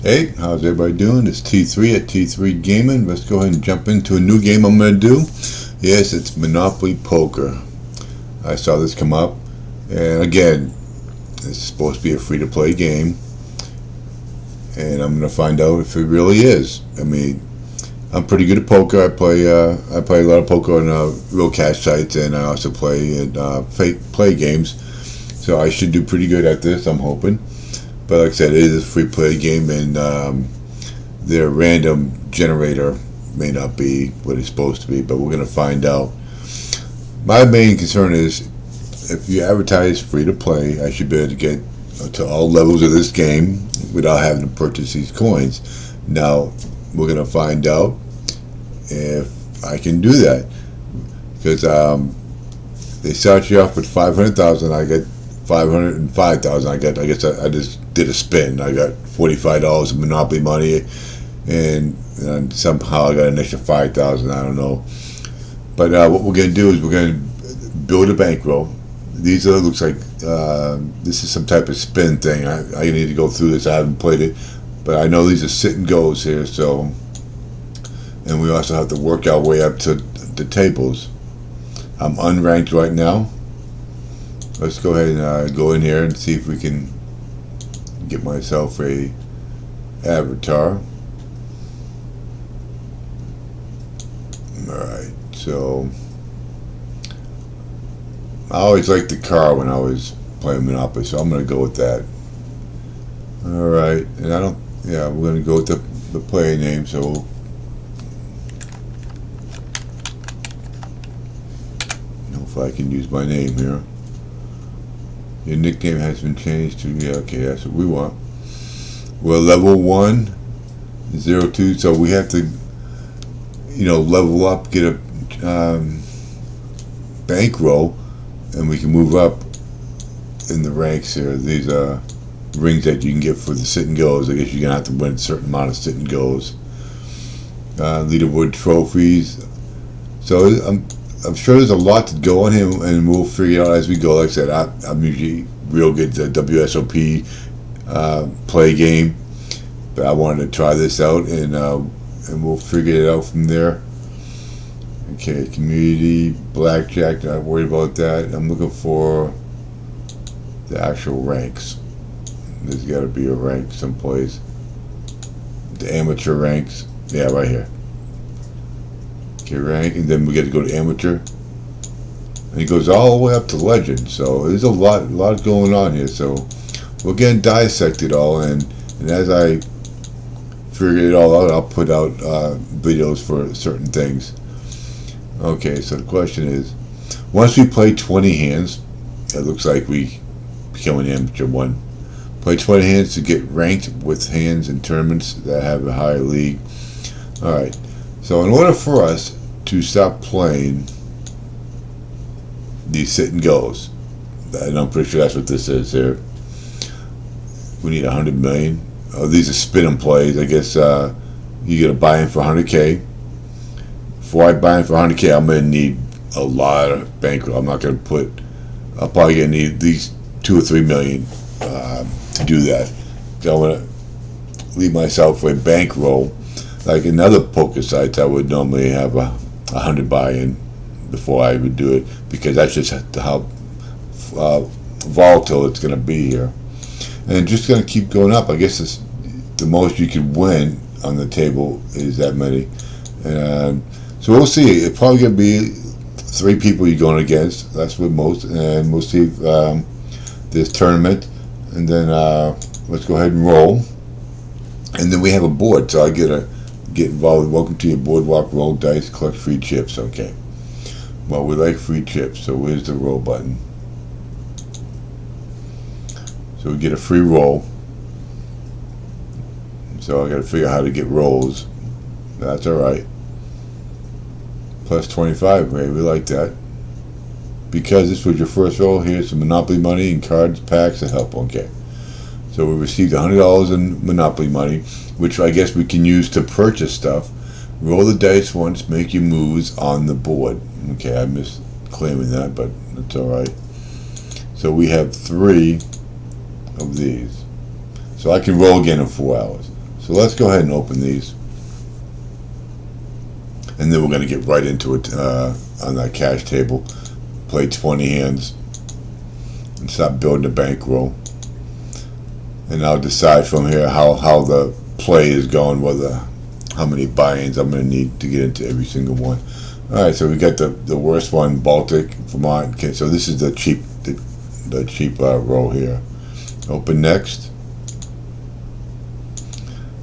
Hey, how's everybody doing? It's T3 at T3 Gaming. Let's go ahead and jump into a new game I'm going to do. Yes, it's Monopoly Poker. I saw this come up, and again, it's supposed to be a free-to-play game, and I'm going to find out if it really is. I mean, I'm pretty good at poker. I play a lot of poker on real cash sites, and I also play in fake play games. So I should do pretty good at this, I'm hoping. But like I said, it is a free play game, and their random generator may not be what it's supposed to be, but we're going to find out. My main concern is if you advertise free to play, I should be able to get to all levels of this game without having to purchase these coins. Now, we're going to find out if I can do that, because they start you off with 500,000. I get 505,000. I guess I just did a spin. I got $45 of Monopoly money, and somehow I got an extra 5,000. I don't know. But what we're going to do is we're going to build a bankroll. These looks like this is some type of spin thing. I need to go through this. I haven't played it, but I know these are sit and goes here. So, and we also have to work our way up to the tables. I'm unranked right now. Let's go ahead and go in here and see if we can get myself a avatar. Alright, so I always liked the car when I was playing Monopoly, so I'm going to go with that. Alright, and we're going to go with the player name, so hopefully I can use my name here. Your nickname has been changed to, yeah, okay, that's what we want. We're level 1, 02, so we have to, level up, get a bankroll, and we can move up in the ranks here. These are rings that you can get for the sit and goes. I guess you're going to have to win a certain amount of sit and goes. Leaderboard trophies. So I'm sure there's a lot to go on here, and we'll figure it out as we go. Like I said, I'm usually real good at WSOP play game, but I wanted to try this out, and we'll figure it out from there. Okay, community, blackjack, not worried about that. I'm looking for the actual ranks. There's got to be a rank someplace. The amateur ranks, yeah, right here. Okay, rank, and then we get to go to amateur, and it goes all the way up to legend. So there's a lot going on here. So we're getting dissected all, and as I figure it all out, I'll put out videos for certain things. Okay, so the question is, once we play 20 hands, it looks like we become an amateur one. Play 20 hands to get ranked with hands in tournaments that have a higher league. All right. So in order for us to stop playing these sit and goes, and I'm pretty sure that's what this is here, we need 100 million. Oh, these are spin and plays. I guess you get a buy-in for 100K. Before I buy in for 100K, I'm going to need a lot of bankroll. I'm not going to I'll probably going to need at least 2 or 3 million to do that. So I'm going to leave myself with a bankroll. Like in other poker sites, I would normally have 100 buy-in before I would do it, because that's just how volatile it's going to be here, and it's just going to keep going up. I guess the most you can win on the table is that many, and so we'll see. It's probably going to be 3 people you're going against. That's what most, and we'll see this tournament, and then let's go ahead and roll, and then we have a board. So I get involved. Welcome to your boardwalk. Roll dice, collect free chips. Okay. Well, we like free chips, so where's the roll button? So we get a free roll. So I got to figure out how to get rolls. That's all right. Plus 25, right? We like that. Because this was your first roll, here's some Monopoly money and cards, packs, and help. Okay. So we received $100 in Monopoly money, which I guess we can use to purchase stuff. Roll the dice once, make your moves on the board. Okay, I missed claiming that, but that's alright. So we have 3 of these. So I can roll again in 4 hours. So let's go ahead and open these. And then we're going to get right into it on that cash table. Play 20 hands. And start building a bankroll. And I'll decide from here how the play is going, whether how many buy-ins I'm going to need to get into every single one. Alright, so we got the worst one, Baltic, Vermont. Okay, so this is the cheap row here. Open next.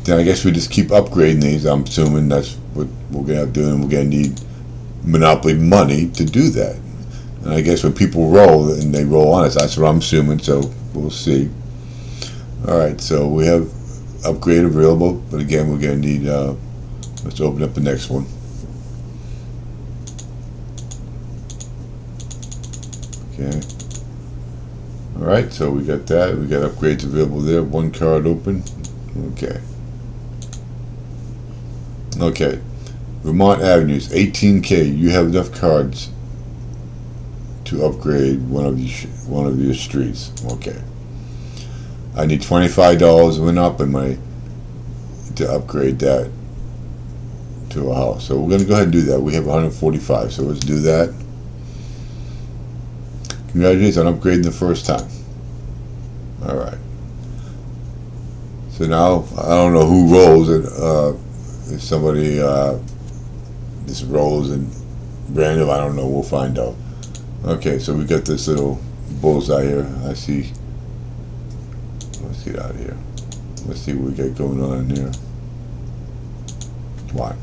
Then I guess we just keep upgrading these. I'm assuming that's what we're going to have to do, and we're going to need Monopoly money to do that. And I guess when people roll, and they roll on us, that's what I'm assuming, so we'll see. Alright, so we have upgrade available, but again, we're going to need, let's open up the next one. Okay. Alright, so we got that. We got upgrades available there. One card open. Okay. Okay. Vermont Avenues, 18K. You have enough cards to upgrade one of your streets. Okay. I need $25 went up in my to upgrade that to a house. So we're going to go ahead and do that. We have 145, so let's do that. Congratulations on upgrading the first time. Alright. So now, I don't know who rolls it. If somebody just rolls and random, I don't know. We'll find out. Okay, so we got this little bullseye here. I see. Let's get out of here. Let's see what we got going on in here. Come on.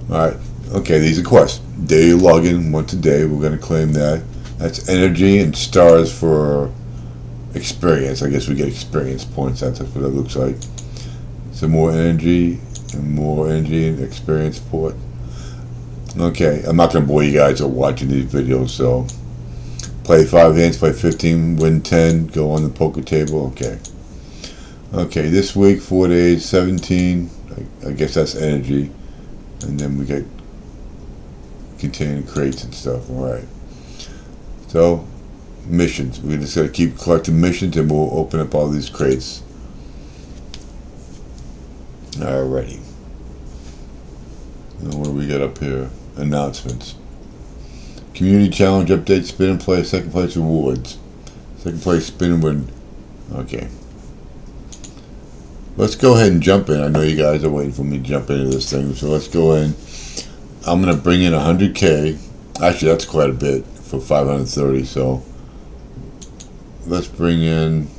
Alright. Okay, these are quests. Daily login, once a day. We're going to claim that. That's energy and stars for experience. I guess we get experience points. That's what it looks like. Some more energy and experience point. Okay, I'm not going to bore you guys with watching these videos, so play 5 hands, play 15, win 10, go on the poker table. Okay. Okay, this week, 4 days, 17. I guess that's energy. And then we get containing crates and stuff. Alright. So, missions. We're just going to keep collecting missions and we'll open up all these crates. Alrighty. Now what do we got up here? Announcements. Community challenge update, spin and play, second place rewards. Second place spin and win. Okay. Let's go ahead and jump in. I know you guys are waiting for me to jump into this thing, so let's go in. I'm going to bring in 100K. Actually, that's quite a bit for 530, so let's bring in,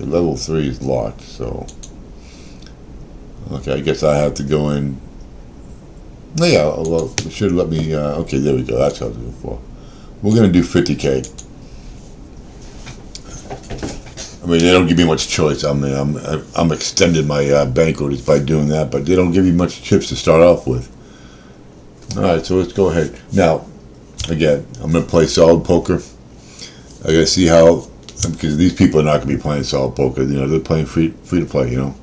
level 3 is locked, so okay, I guess I have to go in. Yeah, well, it should let me, okay, there we go, that's what I was looking for. We're going to do 50K. I mean, they don't give me much choice. I mean, I'm extending my bankroll just by doing that, but they don't give you much chips to start off with. Alright, so let's go ahead. Now, again, I'm going to play solid poker. I got to see how, because these people are not going to be playing solid poker. You know, they're playing free to play, you know.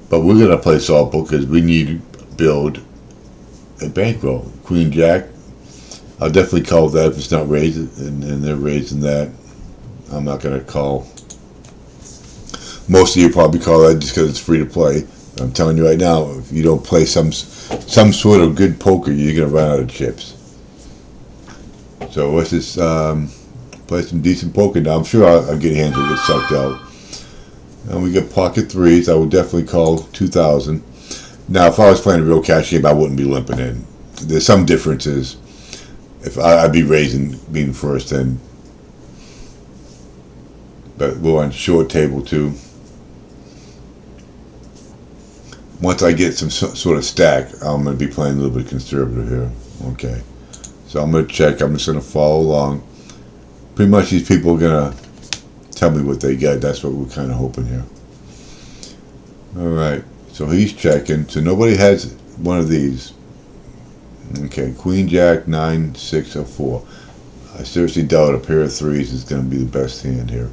But we're going to play solid poker because we need to build a bankroll. Queen Jack, I'll definitely call that if it's not raised, and they're raising that. I'm not going to call. Most of you probably call that just because it's free to play. I'm telling you right now, if you don't play some sort of good poker, you're going to run out of chips. So let's just play some decent poker now. I'm sure I'll get hands that get sucked out. And we got pocket threes. I would definitely call 2,000. Now, if I was playing a real cash game, I wouldn't be limping in. There's some differences. If I'd be raising, being first, and but we're on short table too. Once I get some sort of stack, I'm going to be playing a little bit conservative here. Okay. So I'm going to check. I'm just going to follow along. Pretty much these people are going to tell me what they get. That's what we're kind of hoping here. Alright. So he's checking. So nobody has one of these. Okay. Queen, Jack, 9, 6, or 4. I seriously doubt a pair of threes is going to be the best hand here.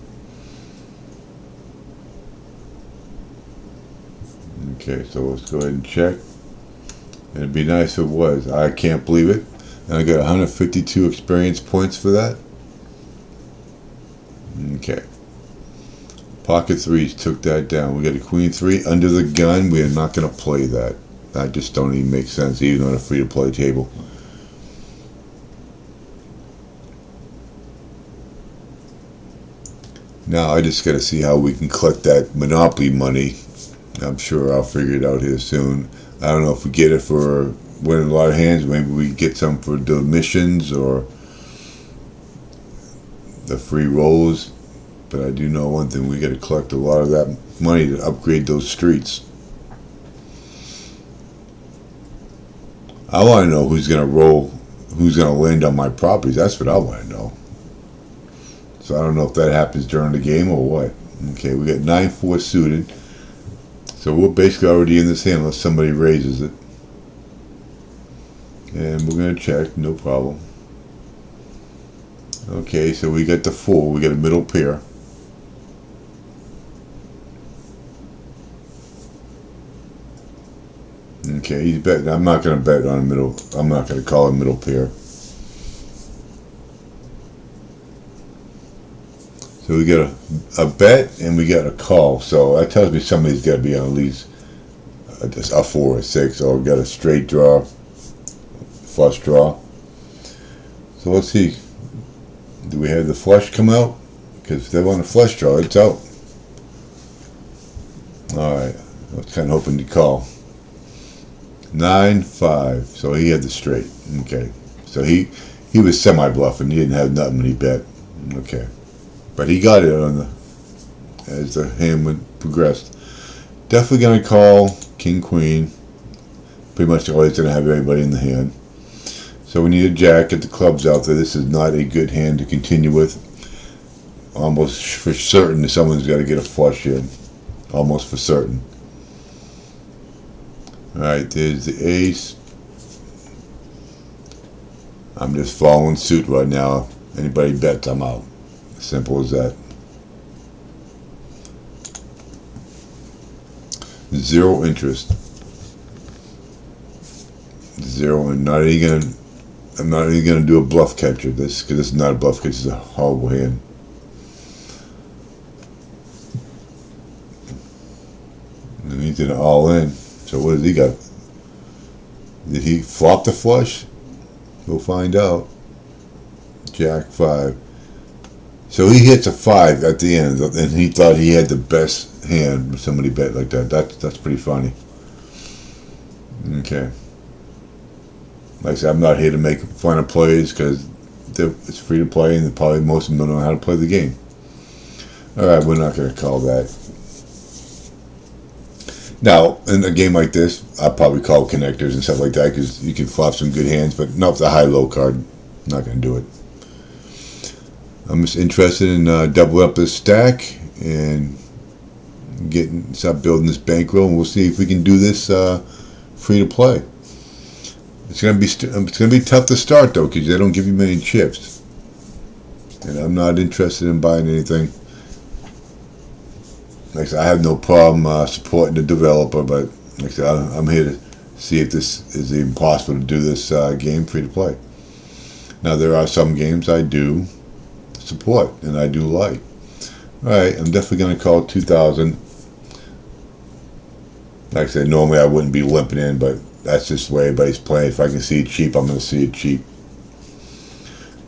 Okay, so let's go ahead and check. It'd be nice if it was. I can't believe it. And I got 152 experience points for that. Okay. Pocket threes took that down. We got a queen three under the gun. We are not going to play that. That just don't even make sense, even on a free-to-play table. Now I just got to see how we can collect that Monopoly money. I'm sure I'll figure it out here soon. I don't know if we get it for winning a lot of hands. Maybe we get some for the missions or the free rolls. But I do know one thing: we got to collect a lot of that money to upgrade those streets. I want to know who's going to roll, who's going to land on my properties. That's what I want to know. So I don't know if that happens during the game or what. Okay, we got 9-4 suited. So we're basically already in this hand unless somebody raises it. And we're going to check, no problem. Okay, so we got the 4. We got a middle pair. Okay, he's betting. I'm not going to bet on a middle. I'm not going to call a middle pair. So we got a bet and we got a call. So that tells me somebody's got to be on at least a 4 or 6, or we got a straight draw, flush draw. So let's see. Do we have the flush come out? Because if they want a flush draw, it's out. All right. I was kind of hoping to call. 9-5. So he had the straight. Okay. So he was semi-bluffing. He didn't have nothing when he bet. Okay. But he got it on the as the hand progressed. Definitely going to call king, queen. Pretty much always going to have everybody in the hand. So we need a jack. Get the clubs out there. This is not a good hand to continue with. Almost for certain someone's got to get a flush in. Almost for certain. Alright, there's the ace. I'm just following suit right now. Anybody bets, I'm out. Simple as that. 0 interest. 0, and not even gonna. I'm not even gonna do a bluff catcher. Because this is not a bluff catcher. This is a horrible hand. And he's in all in. So what has he got? Did he flop the flush? We'll find out. Jack 5. So he hits a 5 at the end, and he thought he had the best hand when somebody bet like that. That's pretty funny. Okay. Like I said, I'm not here to make fun of plays because it's free to play, and probably most of them don't know how to play the game. All right, we're not going to call that. Now, in a game like this, I'll probably call connectors and stuff like that because you can flop some good hands, but not the high-low card. I'm not going to do it. I'm just interested in doubling up this stack and start building this bankroll, and we'll see if we can do this free to play. It's gonna be tough to start though because they don't give you many chips, and I'm not interested in buying anything. Like I said, I have no problem supporting the developer, but like I said, I'm here to see if this is even possible to do this game free to play. Now there are some games I do support and I do like. Alright, I'm definitely going to call 2000. Like I said, normally I wouldn't be limping in, but that's just the way everybody's playing. If I can see it cheap, I'm going to see it cheap.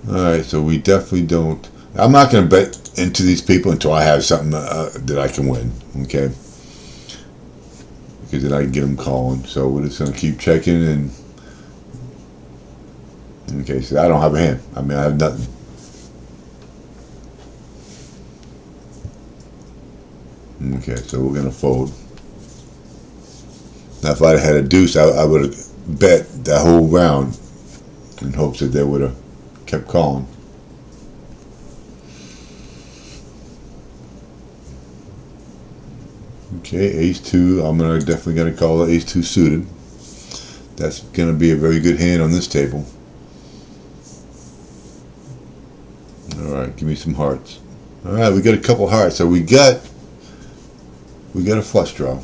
Alright, so we definitely don't. I'm not going to bet into these people until I have something that I can win. Okay? Because then I can get them calling. So we're just going to keep checking and. Okay, so I don't have a hand. I mean, I have nothing. Okay, so we're going to fold. Now, if I'd had a deuce, I would have bet that whole round in hopes that they would have kept calling. Okay, ace-2. I'm definitely going to call it ace-2 suited. That's going to be a very good hand on this table. Alright, give me some hearts. Alright, we got a couple hearts. So we got a flush draw.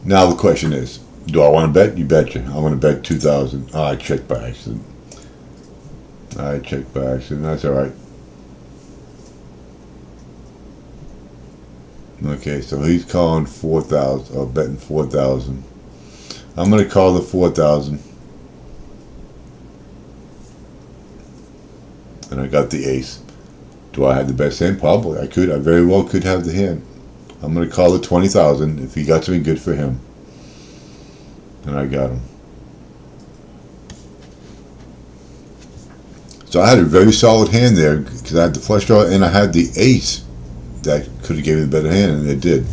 Now the question is, do I want to bet? You betcha. I want to bet 2,000. Oh, I checked by accident. That's alright. Okay, so he's calling 4,000 or betting 4,000. I'm gonna call the 4,000, and I got the ace. Do I have the best hand? Probably. I could. I very well could have the hand. I'm gonna call it 20,000. If he got something good for him, and I got him. So I had a very solid hand there because I had the flush draw and I had the ace that could have given me a better hand, and it did.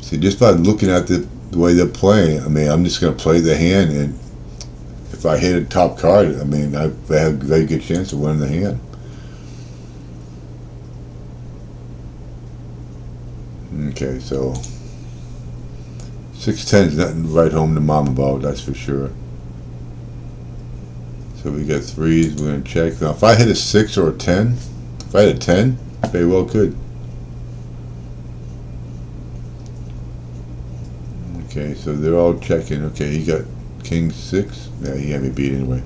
See, just by looking at the way they're playing, I mean, I'm just going to play the hand, and if I hit a top card, I mean, I have a very good chance of winning the hand. Okay, so 6-10 is nothing to write home to mom about, that's for sure. So we got threes, we're going to check. Now, if I hit a 6 or a 10, if I hit a 10, I very well could. Okay, so they're all checking. Okay, he got king 6. Yeah, he had me beat anyway.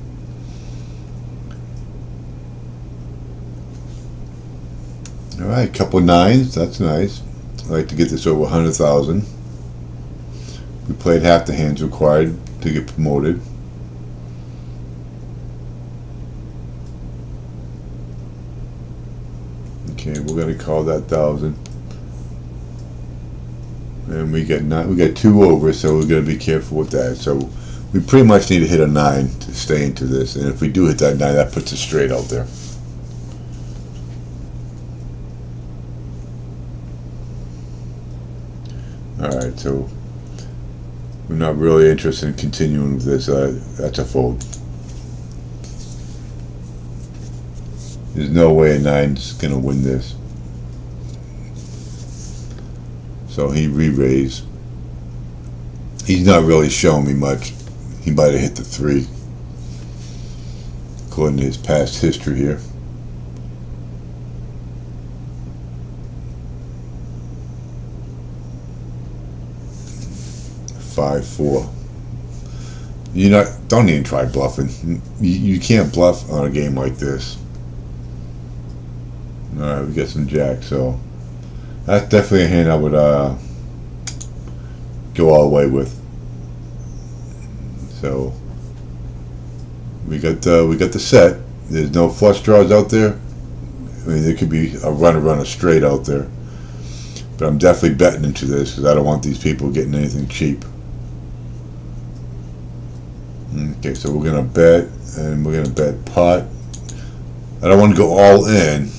Alright, couple nines. That's nice. I like to get this over 100,000. We played half the hands required to get promoted. Okay, we're going to call that 1,000. And we got 2 over, so we're going to be careful with that. So we pretty much need to hit a 9 to stay into this. And if we do hit that 9, that puts us straight out there. Alright, so we're not really interested in continuing with this. That's a fold. There's no way a 9's going to win this. So he re-raised. He's not really showing me much. He might have hit the 3, according to his past history here. Five, 4. Don't even try bluffing. You can't bluff on a game like this. Alright, we got some jacks, so that's definitely a hand I would go all the way with. So we got the set. There's no flush draws out there. I mean, there could be a runner straight out there, but I'm definitely betting into this because I don't want these people getting anything cheap. Okay, so we're gonna bet, and we're gonna bet pot. I don't want to go all in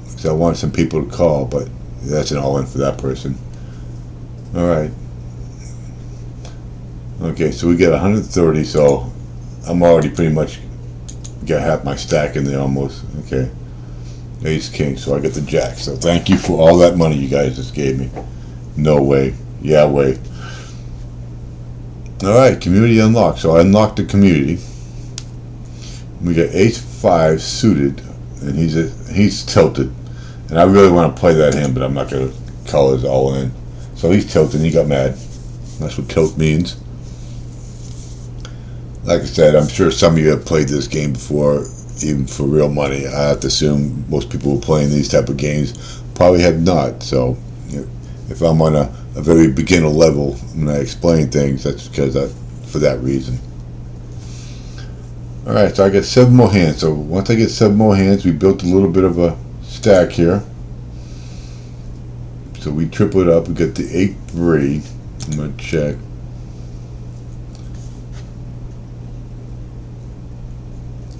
because I want some people to call, but that's an all in for that person. Alright. Okay, so we get 130, so I'm already pretty much got half my stack in there almost. Okay. Ace king, so I get the jack. So thank you for all that money you guys just gave me. No way. Yeah, way. Alright, community unlocked. So I unlocked the community. We got ace 5 suited, and he's tilted. And I really want to play that hand, but I'm not going to call his all in. So he's tilted, and he got mad. That's what tilt means. Like I said, I'm sure some of you have played this game before, even for real money. I have to assume most people who are playing these type of games probably have not. So if I'm on a very beginner level when I explain things, that's because for that reason. Alright, so I got 7 more hands. So once I get 7 more hands, we built a little bit of a stack here. So we triple it up. We got the 8-3. I'm going to check.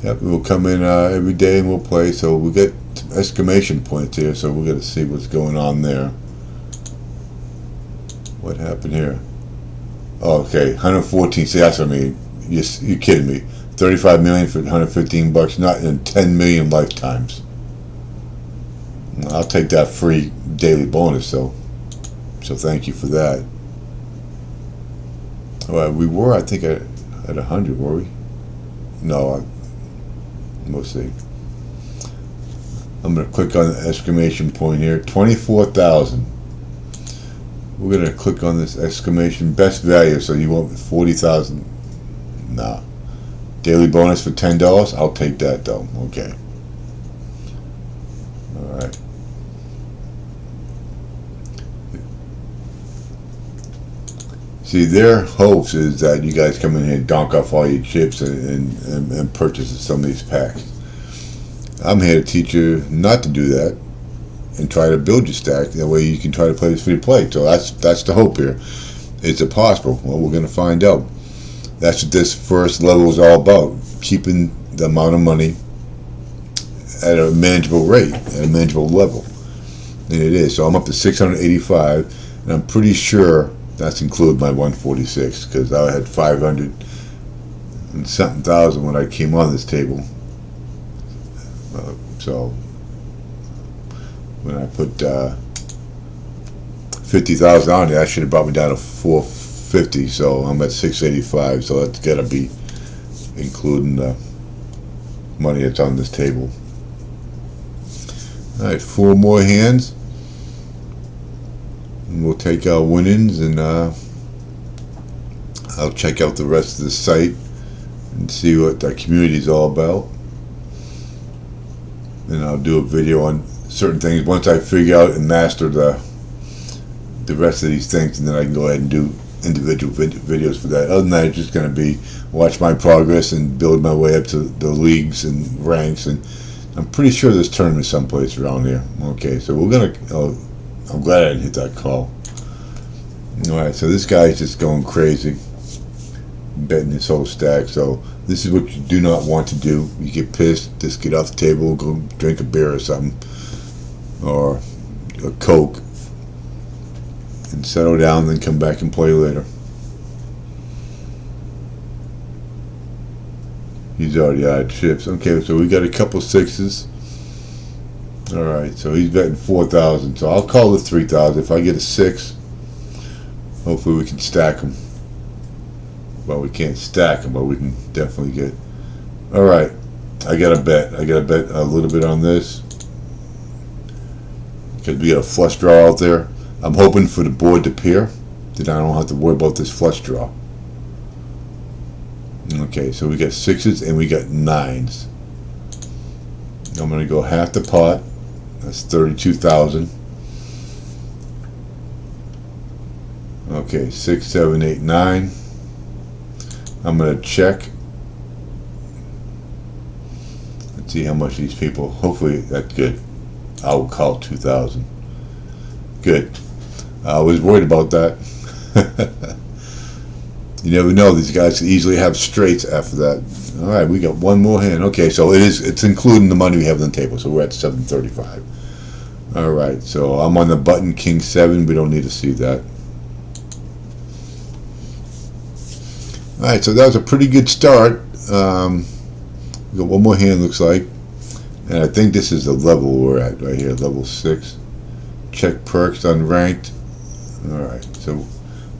Yep, we'll come in every day and we'll play. So we get exclamation points here, so we're going to see what's going on there. What happened here? Oh, okay, 114. See, that's what I mean. You're kidding me. 35 million for 115 bucks, not in 10 million lifetimes. I'll take that free daily bonus, though. So thank you for that. Well, we were, I think, at 100, were we? No, we'll see. I'm going to click on the exclamation point here. 24,000. We're going to click on this exclamation best value. So you want 40,000? Nah. Daily bonus for $10. I'll take that though. Okay. Alright. See, their hopes is that you guys come in here and donk off all your chips and purchase some of these packs. I'm here to teach you not to do that and try to build your stack. That way you can try to play this free to play. So that's the hope here. Is it possible? Well, we're going to find out. That's what this first level is all about. Keeping the amount of money at a manageable rate, at a manageable level. And it is. So I'm up to 685, and I'm pretty sure that's included my 146, because I had 500 and something thousand when I came on this table. So when I put 50,000 on it, that should have brought me down to 450. So I'm at 685. So that's got to be including the money that's on this table. All right, 4 more hands, and we'll take our winnings, and I'll check out the rest of the site and see what the community is all about. And I'll do a video on certain things once I figure out and master the rest of these things, and then I can go ahead and do individual videos for that. Other than that, it's just going to be watch my progress and build my way up to the leagues and ranks, and I'm pretty sure there's tournaments someplace around here. Okay, so we're going to... I'm glad I didn't hit that call. Alright, so this guy's just going crazy, betting his whole stack. So this is what you do not want to do. You get pissed, just get off the table, go drink a beer or something, or a Coke, and settle down, then come back and play later. He's already out of chips. Okay, so we got a couple sixes. Alright, so he's betting 4,000. So I'll call it 3,000. If I get a 6, hopefully we can stack them. Well, we can't stack them, but we can definitely get... Alright, I got to bet. I got to bet a little bit on this, because we got a flush draw out there. I'm hoping for the board to pair, then I don't have to worry about this flush draw. Okay, so we got 6s and we got 9s. I'm going to go half the pot. That's 32,000. Okay, 6, 7, 8, 9. I'm going to check. Let's see how much these people... Hopefully that's good. I will call 2,000. Good. I was worried about that. You never know. These guys can easily have straights after that. All right, we got one more hand. Okay, so it's including the money we have on the table. So we're at 735. All right, so I'm on the button King 7. We don't need to see that. All right, so that was a pretty good start. We got one more hand, looks like, and I think this is the level we're at right here, level 6. Check perks unranked. All right, so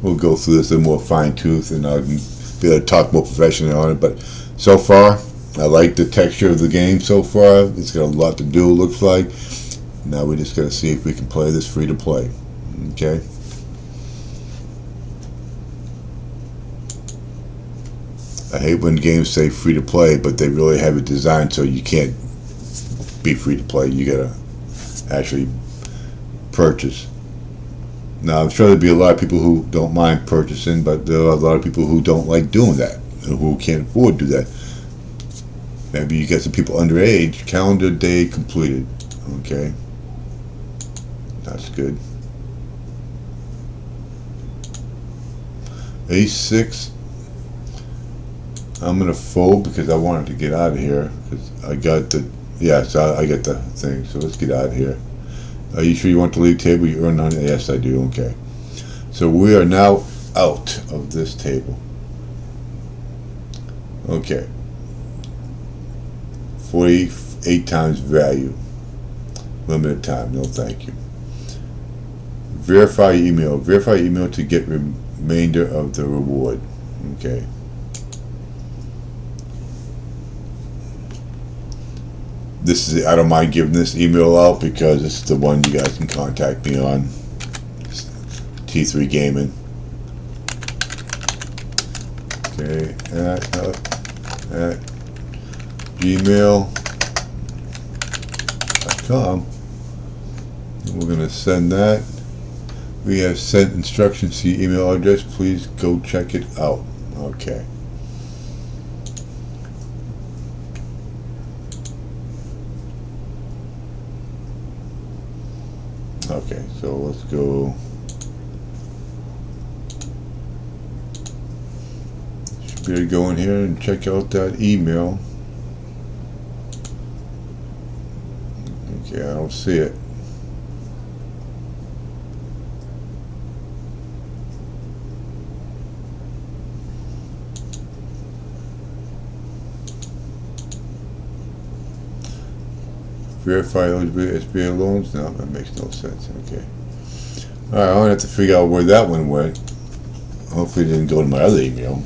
we'll go through this a little more fine-tooth, and I'll be able to talk more professionally on it. But so far, I like the texture of the game so far. It's got a lot to do, it looks like. Now we just got to see if we can play this free to play. Okay. I hate when games say free to play, but they really have it designed so you can't be free to play. You got to actually purchase. Now, I'm sure there'll be a lot of people who don't mind purchasing, but there are a lot of people who don't like doing that, who can't afford to do that. Maybe you get some people underage. Calendar day completed. Okay. That's good. A6. I'm going to fold because I wanted to get out of here. Because I got the... Yeah, so I got the thing. So let's get out of here. Are you sure you want the league table? You earn on it? Yes, I do. Okay. So we are now out of this table. Okay. 48 times value. Limited time. No, thank you. Verify your email. Verify your email to get remainder of the reward. Okay. This is, I don't mind giving this email out because it's the one you guys can contact me on. T3 Gaming. Okay, at gmail.com. We're going to send that. We have sent instructions to your email address. Please go check it out. Okay. Okay, so let's go. Should be able to go in here and check out that email. Okay, I don't see it. Verify eligibility SBA loans? No, that makes no sense. Okay. Alright, I'm going to have to figure out where that one went. Hopefully it didn't go to my other email.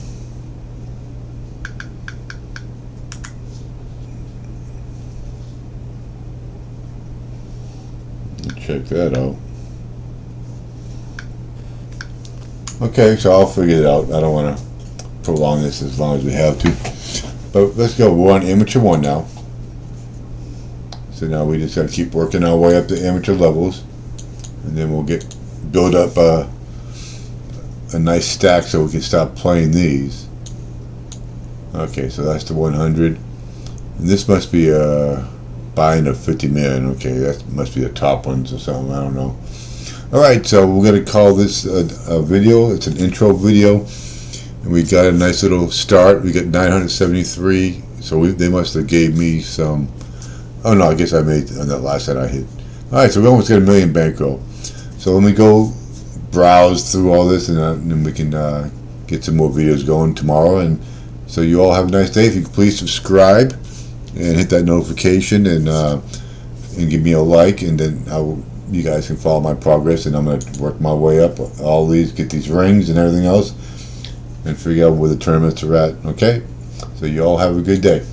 Check that out. Okay, so I'll figure it out. I don't want to prolong this as long as we have to. But let's go. We're on Amateur 1 now. So now we just got to keep working our way up to amateur levels, and then we'll build up a nice stack so we can start playing these. Okay, so that's the 100, and this must be a buying of 50 million. Okay, that must be the top ones or something. I don't know. All right, so we're gonna call this a video. It's an intro video, and we got a nice little start. We got 973. So they must have gave me some. Oh no, I guess I made on that last that I hit. Alright, so we almost got 1 million bankroll. So let me go browse through all this, and then we can get some more videos going tomorrow. And so you all have a nice day. If you could please subscribe and hit that notification, and give me a like, and then you guys can follow my progress, and I'm going to work my way up all these, get these rings and everything else, and figure out where the tournaments are at. Okay? So you all have a good day.